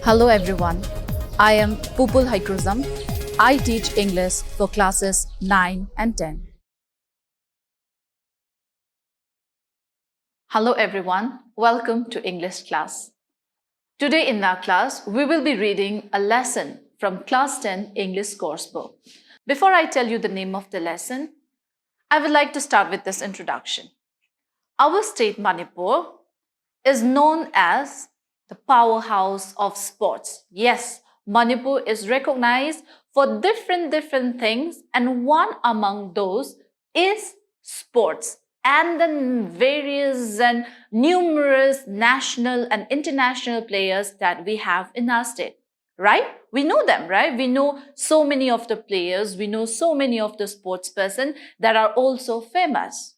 Hello everyone, I am Pupul Haikruzam. I teach English for classes 9 and 10. Hello everyone, welcome to English class. Today in our class, we will be reading a lesson from Class 10 English course book. Before I tell you the name of the lesson, I would like to start with this introduction. Our state Manipur is known as the powerhouse of sports. Yes, Manipur is recognized for different things, and one among those is sports and the various and numerous national and international players that we have in our state. Right? We know them, right? We know so many of the players, we know so many of the sports person that are also famous.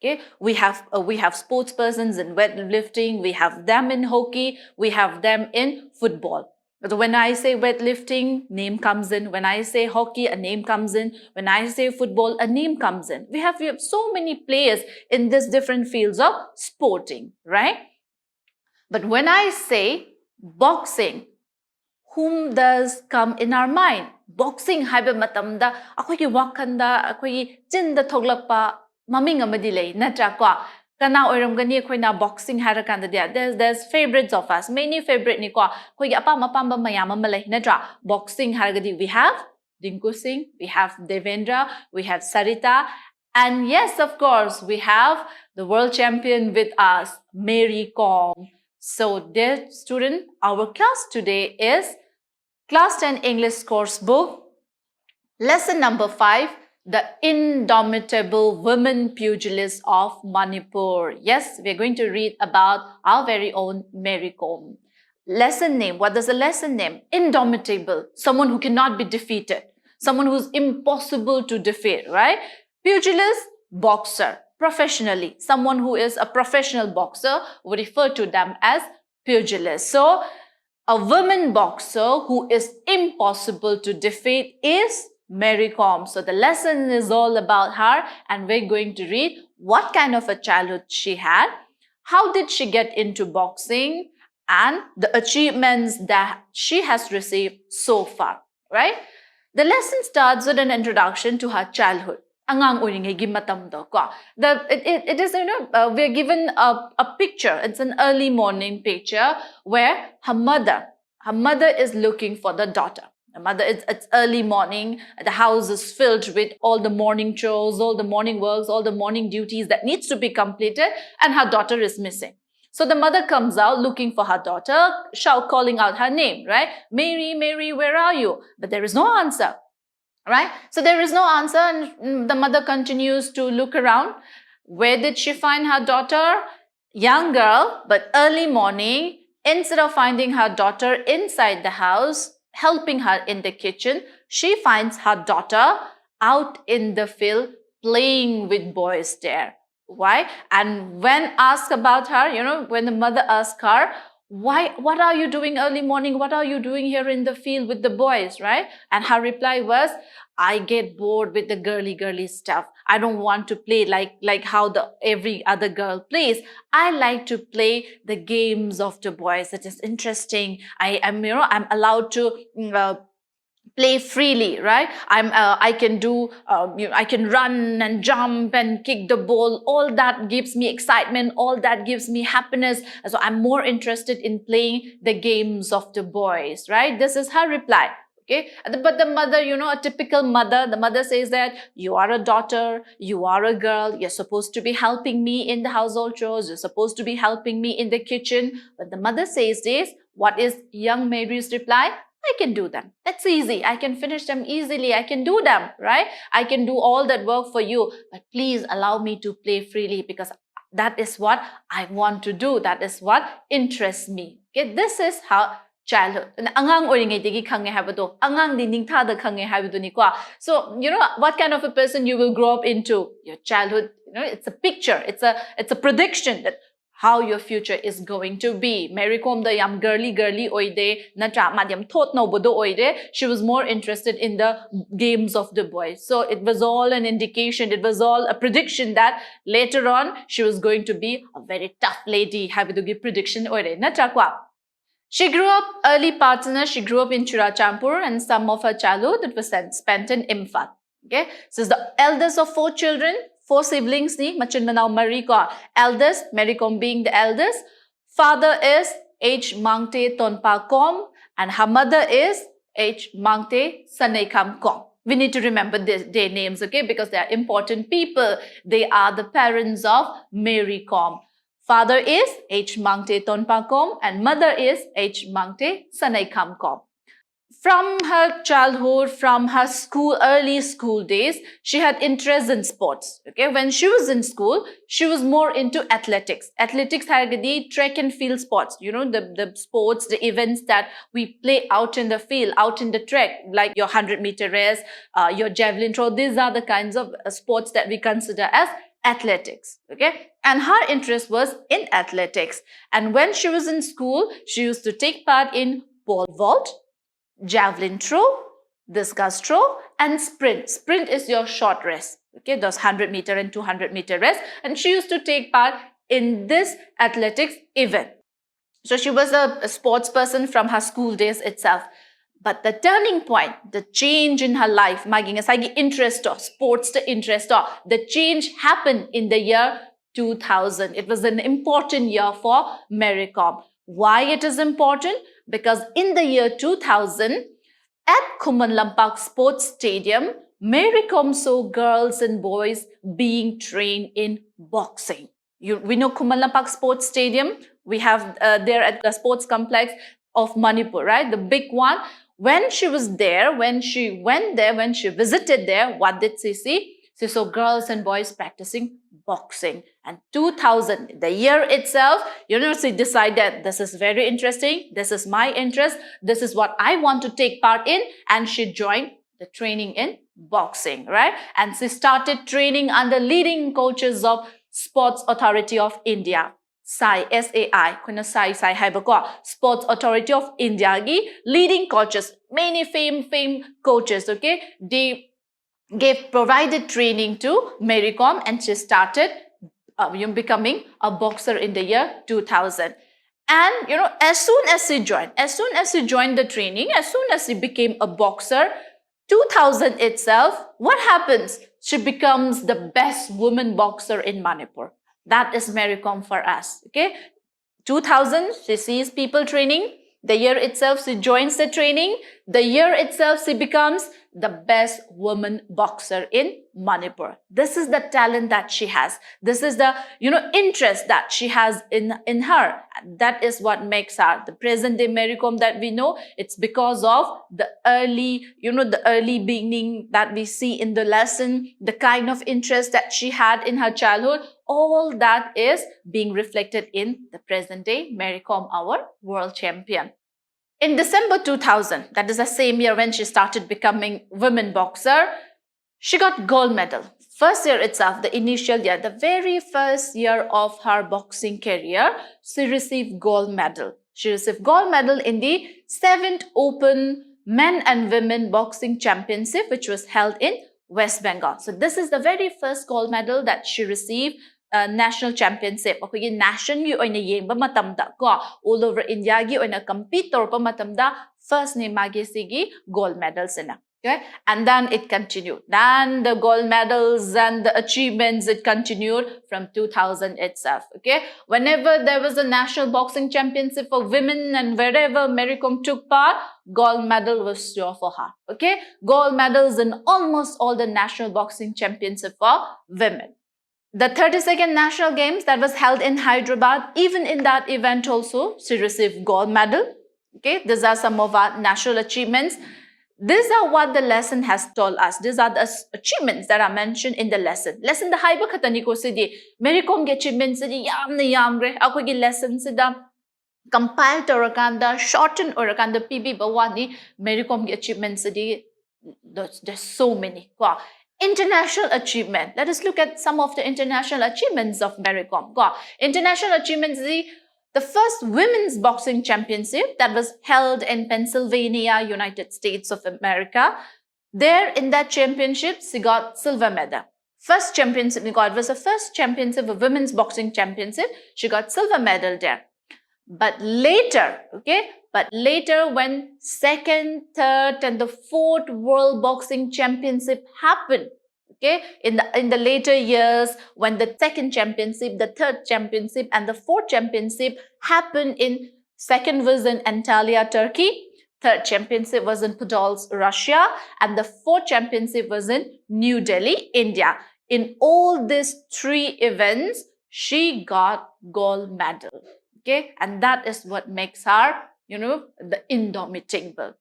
Okay, we have sports persons in weightlifting, we have them in hockey, we have them in football. But when I say weightlifting, name comes in. When I say hockey, a name comes in. When I say football, a name comes in. We have so many players in these different fields of sporting, right? But when I say boxing, whom does come in our mind? Boxing haiba matamda akhoi wakhanda akhoi chinda thoglakpa maming amadi lei natra ko kana oiramgani akhoi boxing harakanda dia there's favorites of us, many favorite ni ko akhoi apam mayam ama lei natra boxing haragadi. We have Dinku Singh, we have Devendra, we have Sarita, and yes, of course, we have the world champion with us, Mary Kom. So dear student, our class today is Class 10 English course book, lesson number 5, the indomitable women pugilists of Manipur. Yes, we are going to read about our very own Mary Kom. Lesson name, what does the lesson name? Indomitable, someone who cannot be defeated, someone who's impossible to defeat, right? Pugilist, boxer, professionally, someone who is a professional boxer, we refer to them as pugilist. So, a woman boxer who is impossible to defeat is Mary Kom. So the lesson is all about her, and we're going to read what kind of a childhood she had, how did she get into boxing, and the achievements that she has received so far, right? The lesson starts with an introduction to her childhood. Angang uringegi matamdo ko. It is, we're given a picture. It's an early morning picture where her mother is looking for the daughter. The mother, it's early morning. The house is filled with all the morning chores, all the morning works, all the morning duties that needs to be completed, and her daughter is missing. So the mother comes out looking for her daughter, calling out her name, right? Mary, Mary, where are you? But there is no answer. Right? So there is no answer, and the mother continues to look around. Where did she find her daughter? Young girl, but early morning. Instead of finding her daughter inside the house, helping her in the kitchen, she finds her daughter out in the field playing with boys there. Why? And when asked about her, when the mother asked her, what are you doing early morning? What are you doing here in the field with the boys, right? And her reply was, I get bored with the girly stuff. I don't want to play like how every other girl plays. I like to play the games of the boys. It is interesting. I'm allowed to play freely, right? I can do, I can run and jump and kick the ball. All that gives me excitement. All that gives me happiness. So I'm more interested in playing the games of the boys, right? This is her reply. Okay, but the mother, a typical mother, the mother says that you are a daughter, you are a girl, you're supposed to be helping me in the household chores, you're supposed to be helping me in the kitchen. But the mother says this, what is young Mary's reply? I can do them. That's easy. I can finish them easily. I can do them, right? I can do all that work for you. But please allow me to play freely because that is what I want to do. That is what interests me. Okay, this is how childhood. Angang oringay digi khange habado. Angang di ningtha da khange habado ni kwa. So, what kind of a person you will grow up into? Your childhood, it's a picture. It's a prediction that how your future is going to be. Mary Kom da yam girly oide natra madyam thought no bodo oide. She was more interested in the games of the boys. So it was all an indication. It was all a prediction that later on she was going to be a very tough lady. Habidugi prediction oide natra kwa. She grew up early partner. She grew up in Churachampur, and some of her childhood it was spent in Imphal. Okay, so she's the eldest of 4 children, 4 siblings. Ni machin manau Marie ko eldest, Mary Kom being the eldest. Father is H. Mangte Tonpa Kom, and her mother is H. Mangte Sanekam Kom. We need to remember their names, okay, because they are important people. They are the parents of Mary Kom. Father is H. Mangte Tonpa Kom and mother is H. Mangte Sanaikam Kom. From her childhood, from her early school days, she had interest in sports. Okay, when she was in school, she was more into athletics. Athletics had the track and field sports. You know, the sports, the events that we play out in the field, out in the track, like your 100-meter race, your javelin throw. These are the kinds of sports that we consider as athletics. Okay, and her interest was in athletics. And when she was in school, she used to take part in pole vault, javelin throw, discus throw, and sprint. Sprint is your short race. Okay, those 100-meter and 200-meter race. And she used to take part in this athletics event. So she was a sports person from her school days itself. But the turning point, the change in her life, maging asagi interest or sports to interest or the change happened in the year 2000. It was an important year for Mary Kom. Why it is important? Because in the year 2000, at Khuman Lampak Sports Stadium, Mary Kom saw girls and boys being trained in boxing. We know Khuman Lampak Sports Stadium. We have there at the sports complex of Manipur, right? The big one. When she was there, when she went there, when she visited there, what did she see? She saw girls and boys practicing boxing. And 2000, the year itself, she decided this is very interesting. This is my interest. This is what I want to take part in. And she joined the training in boxing, right? And she started training under leading coaches of Sports Authority of India. SAI, SAI, Sports Authority of India, leading coaches, many famed coaches, okay? They provided training to Mary Kom and she started becoming a boxer in the year 2000. And, as soon as she joined the training, as soon as she became a boxer, 2000 itself, what happens? She becomes the best woman boxer in Manipur. That is Mary Kom for us, okay? 2000, she sees people training. The year itself, she joins the training. The year itself, she becomes the best woman boxer in Manipur. This is the talent that she has. This is the, interest that she has in her. That is what makes her the present day Mary Kom that we know. It's because of the early, the early beginning that we see in the lesson, the kind of interest that she had in her childhood. All that is being reflected in the present day Mary Kom, our world champion. In December 2000, that is the same year when she started becoming women boxer, she got gold medal. First year itself, the initial year, the very first year of her boxing career, she received gold medal. She received gold medal in the 7th Open Men and Women Boxing Championship, which was held in West Bengal. So this is the very first gold medal that she received. National championship okay national gi oina yengba matamda ko all over India gi oina compete torpa matamda first ne magi sigi gold medals ina okay and then it continued, then the gold medals and the achievements it continued from 2000 itself. Okay, whenever there was a national boxing championship for women and wherever Mary Kom took part, gold medal was sure for her. Okay, gold medals in almost all the national boxing championship for women. The 32nd National Games that was held in Hyderabad, even in that event also, she received gold medal. Okay, these are some of our national achievements. These are what the lesson has told us. These are the achievements that are mentioned in the lesson. Lesson the haiba khatani ko sidi Mary Kom ge achievements sidi yamna yamre ako gi lesson sida compile torakanda shorten orakanda PB bawani Mary Kom ge achievements sidi there's so many. International achievement. Let us look at some of the international achievements of Mary Kom. International achievements, the first women's boxing championship that was held in Pennsylvania, United States of America. There in that championship, she got silver medal. First championship we got was the first championship of women's boxing championship. She got silver medal there. But later, okay, but later when second, third, and the fourth World Boxing Championship happened, okay, in the later years, when the second championship, the third championship, and the fourth championship happened in second was in Antalya, Turkey, third championship was in Podolsk, Russia, and the fourth championship was in New Delhi, India. In all these three events, she got gold medal. Okay, and that is what makes her, the indomitable.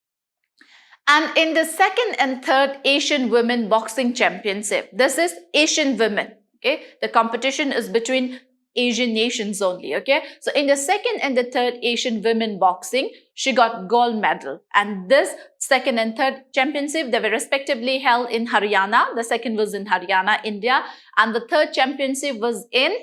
And in the second and third Asian Women Boxing Championship, this is Asian women. Okay, the competition is between Asian nations only. Okay, so in the second and the third Asian Women Boxing, she got gold medal. And this second and third championship, they were respectively held in Haryana. The second was in Haryana, India, and the third championship was in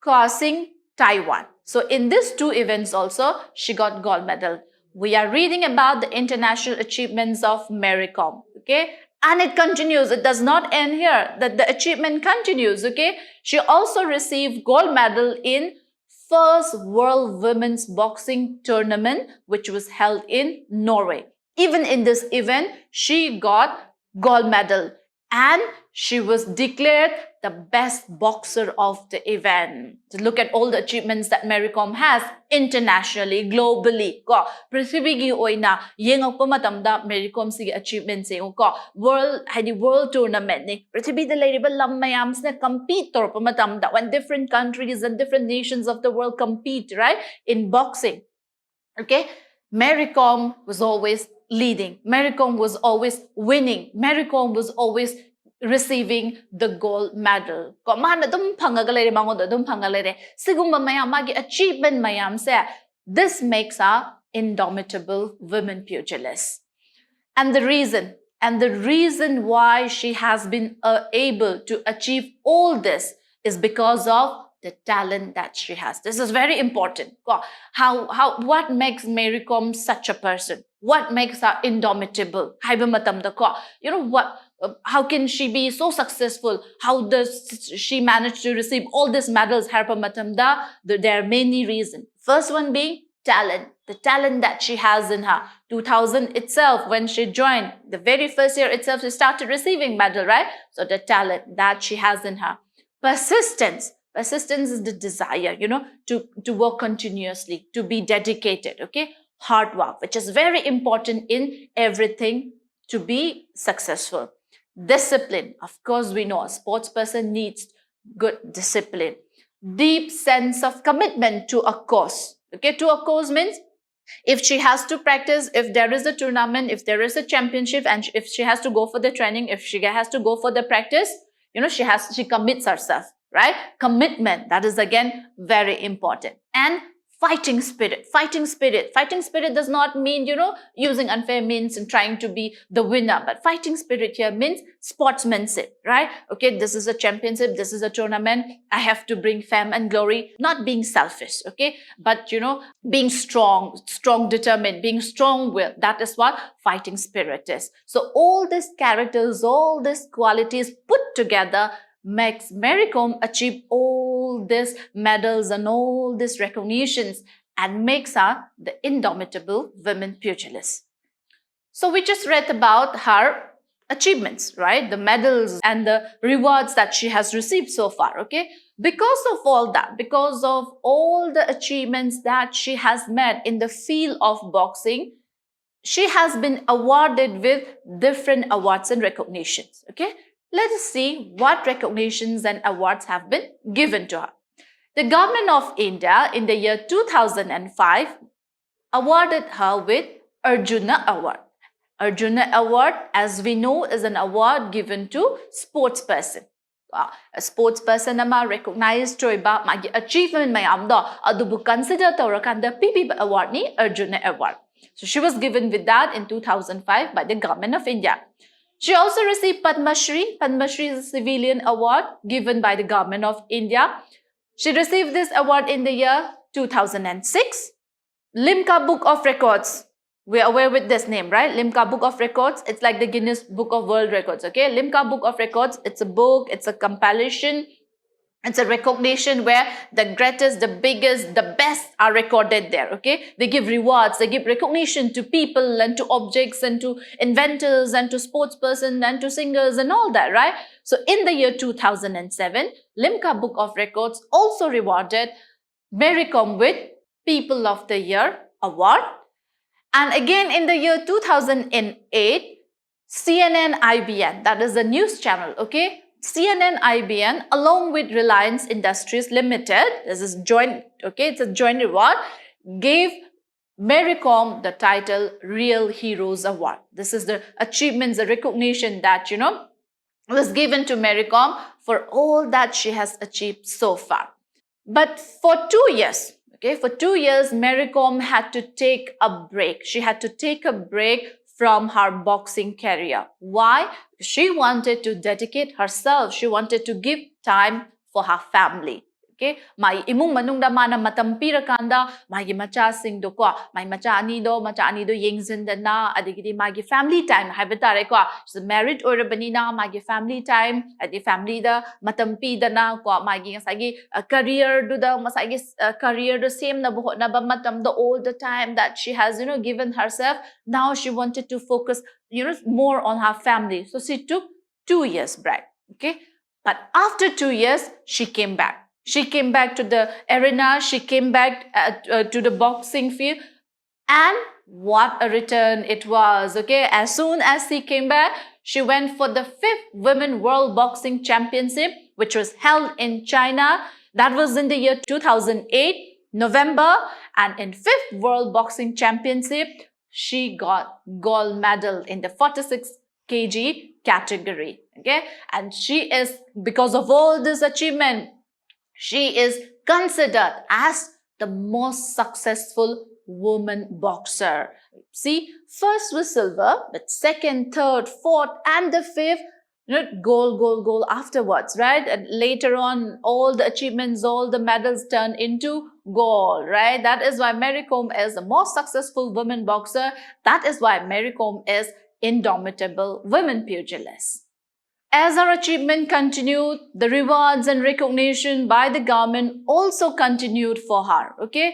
Kaohsiung, Taiwan. So in these two events also, she got gold medal. We are reading about the international achievements of Mary Kom, okay? And it continues. It does not end here. The achievement continues, okay? She also received gold medal in first World Women's Boxing Tournament, which was held in Norway. Even in this event, she got gold medal. And she was declared the best boxer of the event. So look at all the achievements that Mary Kom has internationally, globally. Prithivigi oina yengokpa matamda Mary Kom sige achievements ko world tournament ni prithibida layriba lam mayams na compete torpa matamda when different countries and different nations of the world compete, right, in boxing. Okay, Mary Kom was always leading. Mary Kom was always winning. Mary Kom was always receiving the gold medal. Ko mana dum pangagalere mangoda dum pangalere. Sigumba mayam magi achievement mayam se. This makes her indomitable women pugilist. And the reason why she has been able to achieve all this is because of the talent that she has. This is very important. What makes Mary Kom such a person? What makes her indomitable? How can she be so successful? How does she manage to receive all these medals? There are many reasons. First one being talent. The talent that she has in her. 2000 itself, when she joined, the very first year itself, she started receiving medal, right? So the talent that she has in her. Persistence. Persistence is the desire, to work continuously, to be dedicated, okay? Hard work, which is very important in everything to be successful. Discipline. Of course, we know a sports person needs good discipline. Deep sense of commitment to a cause. Okay, to a cause means if she has to practice, if there is a tournament, if there is a championship, and if she has to go for the training, if she has to go for the practice, she commits herself. Right? Commitment, that is again very important. And fighting spirit. Fighting spirit does not mean, using unfair means and trying to be the winner. But fighting spirit here means sportsmanship, right? Okay, this is a championship, this is a tournament. I have to bring fame and glory, not being selfish, okay? But, being strong, determined, being strong-willed. That is what fighting spirit is. So all these characters, all these qualities put together makes Mary Kom achieve all these medals and all these recognitions and makes her the indomitable women pugilist. So we just read about her achievements, right? The medals and the rewards that she has received so far, okay? Because of all that, because of all the achievements that she has made in the field of boxing, she has been awarded with different awards and recognitions, okay? Let us see what recognitions and awards have been given to her. The government of India in the year 2005 awarded her with Arjuna Award. Arjuna Award, as we know, is an award given to sports person. A sports person ama recognized toiba magi achievement mayam do adubu consider tawrakanda PB award ni Arjuna Award. So she was given with that in 2005 by the government of India. She also received Padma Shri. Padma Shri is a civilian award given by the government of India. She received this award in the year 2006. Limca Book of Records. We are aware with this name, right? Limca Book of Records. It's like the Guinness Book of World Records, okay? Limca Book of Records. It's a book. It's a compilation It's a recognition where the greatest, the biggest, the best are recorded there, okay? They give rewards, they give recognition to people and to objects and to inventors and to sportspersons and to singers and all that, right? So in the year 2007, Limca Book of Records also rewarded Mary Kom with People of the Year award. And again in the year 2008, CNN IBN, that is the news channel, okay? CNN IBN along with Reliance Industries Limited, this is joint, okay, it's a joint reward, gave Mary Kom the title Real Heroes Award. This is the achievements, the recognition that, was given to Mary Kom for all that she has achieved so far. But for 2 years, okay, for 2 years, Mary Kom had to take a break. She had to take a break from her boxing career. Why? She wanted to dedicate herself. She wanted to give time for her family. Okay? Mai imung manungda mana matam pirakanda, mai machasing do ko, mai macha ani do yengzindana, adigidi magi family time. Haibetare ko, she's married or banina, magi family time, adi family da matam pidana ko, magi sagi career do da masagi career do same na buhot na ba matam do all the time that she has given herself. Now she wanted to focus more on her family. So she took 2 years break. Okay, but after 2 years she came back. She came back to the arena, she came back to the boxing field, and what a return it was, okay? As soon as she came back, she went for the 5th Women World Boxing Championship, which was held in China. That was in the year 2008, November, and in 5th World Boxing Championship, she got gold medal in the 46 kg category, okay? And she is, because of all this achievement, she is considered as the most successful woman boxer. See, first was silver, but second, third, fourth, and the 5th, gold afterwards, right? And later on, all the achievements, all the medals turned into gold, right? That is why Mary Kom is the most successful woman boxer. That is why Mary Kom is indomitable women pugilist. As her achievement continued, the rewards and recognition by the government also continued for her, okay?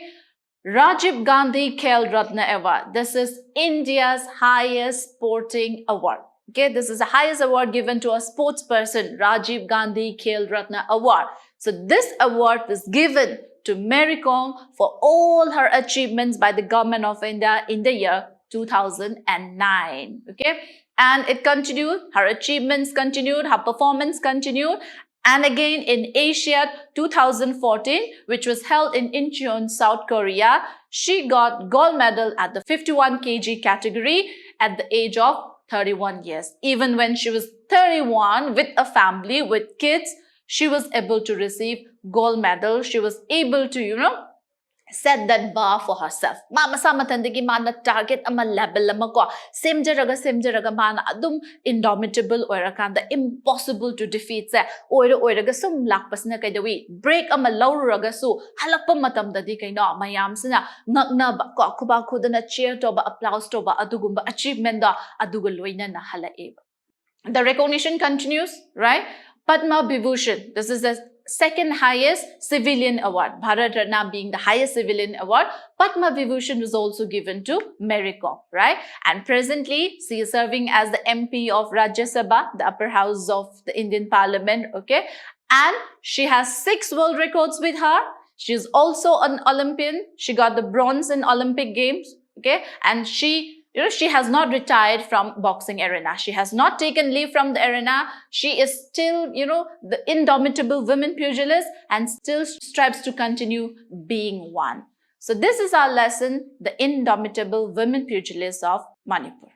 Rajiv Gandhi Khel Ratna Award. This is India's highest sporting award, okay? This is the highest award given to a sports person, Rajiv Gandhi Khel Ratna Award. So this award was given to Mary Kom for all her achievements by the government of India in the year 2009, okay? And it continued, her achievements continued, her performance continued. And again in Asia 2014, which was held in Incheon, South Korea, she got gold medal at the 51 kg category at the age of 31 years. Even when she was 31 with a family, with kids, she was able to receive gold medal. She was able to, set that bar for herself. Masama tandigi mana target ama level ama ko semjaraga mana adum indomitable oirakanda impossible to defeat sa oiraga sum lakpas na kaidawi break ama lauraga su halakpa matam dadi kaino mayam sina ngakna ba ko kuba khudana cheer to ba applause to ba adugumba achievement da aduga loina na halae. The recognition continues, right? Padma Vibhushan, this is the second highest civilian award. Bharat Ratna being the highest civilian award, Padma Vibhushan was also given to Mary Kom, right? And presently, she is serving as the MP of Rajya Sabha, the upper house of the Indian Parliament, okay? And she has 6 world records with her. She is also an Olympian. She got the bronze in Olympic Games, okay? And she has not retired from boxing arena. She has not taken leave from the arena. She is still, the indomitable women pugilist and still strives to continue being one. So this is our lesson, the indomitable women pugilist of Manipur.